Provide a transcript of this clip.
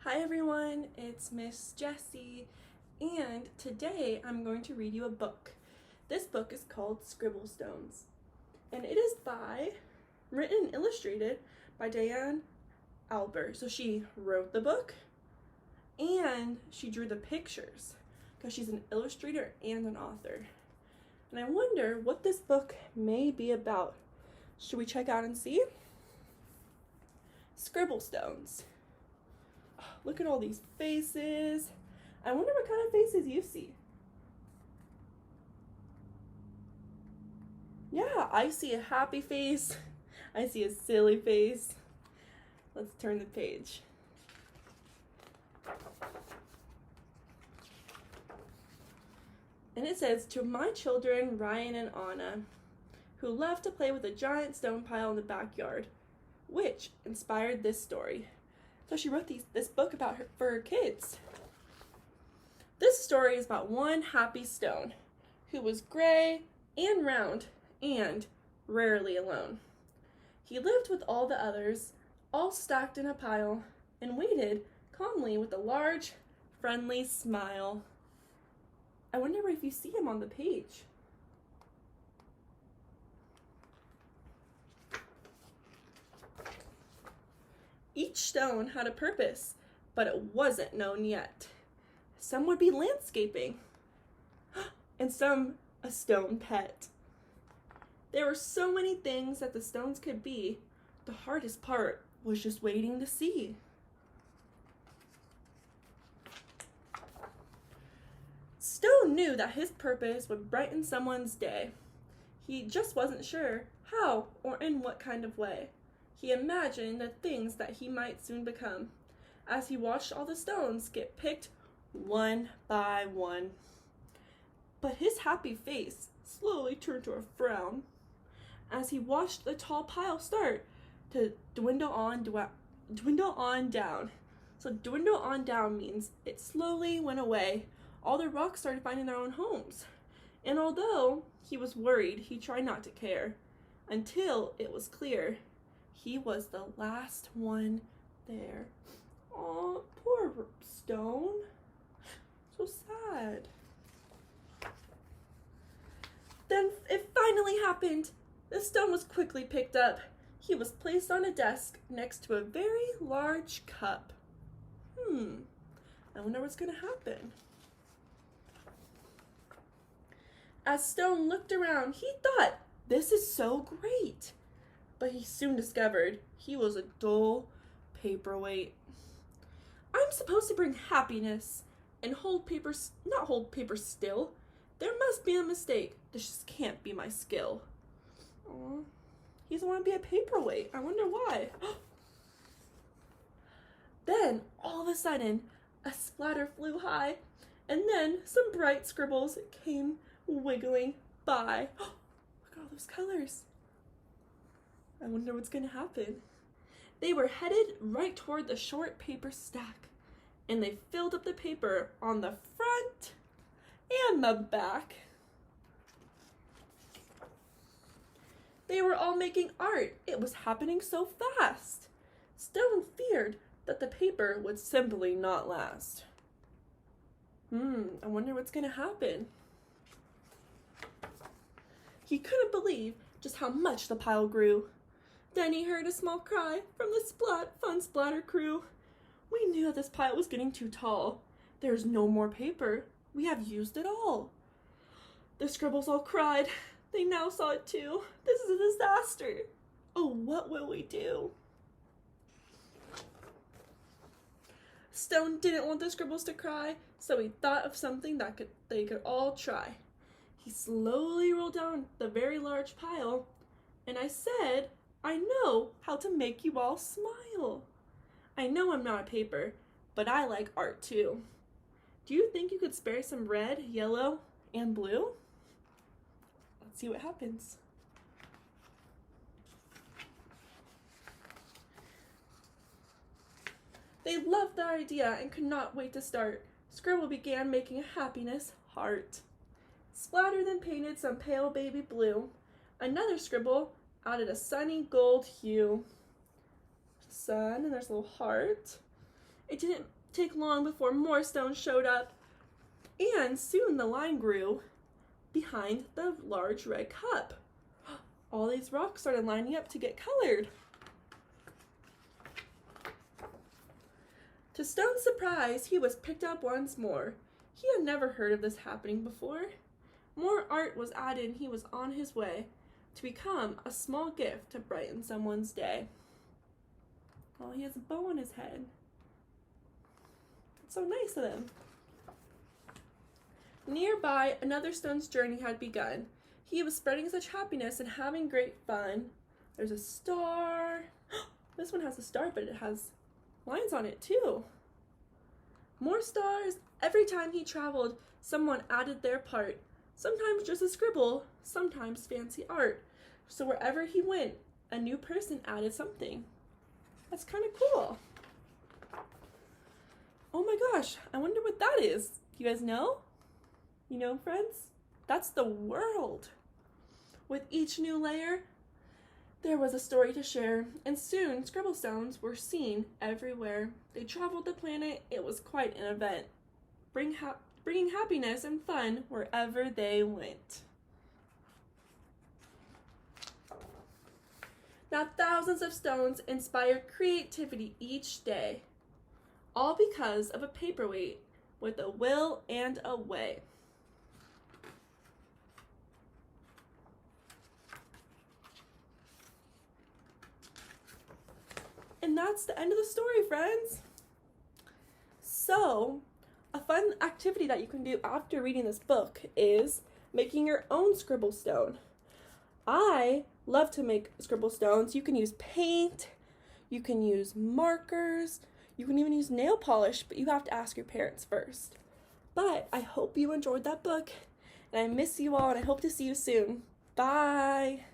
Hi everyone, it's Miss Jessie, and today I'm going to read you a book. This book is called Scribble Stones, and it is written and illustrated by Diane Albert. So she wrote the book, and she drew the pictures, because she's an illustrator and an author. And I wonder what this book may be about. Should we check out and see? Scribble Stones. Look at all these faces. I wonder what kind of faces you see. Yeah, I see a happy face. I see a silly face. Let's turn the page. And it says, "To my children, Ryan and Anna, who love to play with a giant stone pile in the backyard," which inspired this story. So she wrote this book for her kids. This story is about one happy stone who was gray and round and rarely alone. He lived with all the others, all stacked in a pile, and waited calmly with a large, friendly smile. I wonder if you see him on the page. Each stone had a purpose, but it wasn't known yet. Some would be landscaping, and some a stone pet. There were so many things that the stones could be. The hardest part was just waiting to see. Stone knew that his purpose would brighten someone's day. He just wasn't sure how or in what kind of way. He imagined the things that he might soon become as he watched all the stones get picked one by one. But his happy face slowly turned to a frown as he watched the tall pile start to dwindle on down. So dwindle on down means it slowly went away. All the rocks started finding their own homes. And although he was worried, he tried not to care until it was clear he was the last one there. Aw, poor stone. So sad. Then it finally happened. The stone was quickly picked up. He was placed on a desk next to a very large cup. I wonder what's going to happen. As Stone looked around, he thought, "This is so great." But he soon discovered he was a dull paperweight. "I'm supposed to bring happiness and not hold paper still. There must be a mistake. This just can't be my skill." Aww. He doesn't want to be a paperweight. I wonder why. Then, all of a sudden, a splatter flew high, and then some bright scribbles came wiggling by. Look at all those colors. I wonder what's going to happen. They were headed right toward the short paper stack, and they filled up the paper on the front and the back. They were all making art. It was happening so fast. Stone feared that the paper would simply not last. I wonder what's going to happen. He couldn't believe just how much the pile grew. Then he heard a small cry from the Fun Splatter crew. "We knew that this pile was getting too tall. There's no more paper. We have used it all." The scribbles all cried. They now saw it too. "This is a disaster. Oh, what will we do?" Stone didn't want the scribbles to cry, so he thought of something that they could all try. He slowly rolled down the very large pile, and I said, "I know how to make you all smile. I know I'm not a paper, but I like art too. Do you think you could spare some red, yellow, and blue?" Let's see what happens. They loved the idea and could not wait to start. Scribble began making a happiness heart. Splatter then painted some pale baby blue. Another scribble added a sunny gold hue. Sun, and there's a little heart. It didn't take long before more stones showed up, and soon the line grew behind the large red cup. All these rocks started lining up to get colored. To Stone's surprise, he was picked up once more. He had never heard of this happening before. More art was added and he was on his way to become a small gift to brighten someone's day. Oh, he has a bow on his head. It's so nice of him. Nearby, another stone's journey had begun. He was spreading such happiness and having great fun. There's a star. This one has a star, but it has lines on it too. More stars. Every time he traveled, someone added their part. Sometimes just a scribble, sometimes fancy art. So wherever he went, a new person added something. That's kind of cool. Oh my gosh, I wonder what that is. You guys know? You know, friends? That's the world. With each new layer, there was a story to share, and soon Scribble Stones were seen everywhere. They traveled the planet. It was quite an event, bringing happiness and fun wherever they went. Now thousands of stones inspire creativity each day, all because of a paperweight with a will and a way. And that's the end of the story, friends. So, a fun activity that you can do after reading this book is making your own scribble stone. I love to make scribble stones. You can use paint, you can use markers, you can even use nail polish, but you have to ask your parents first. But I hope you enjoyed that book, and I miss you all, and I hope to see you soon. Bye!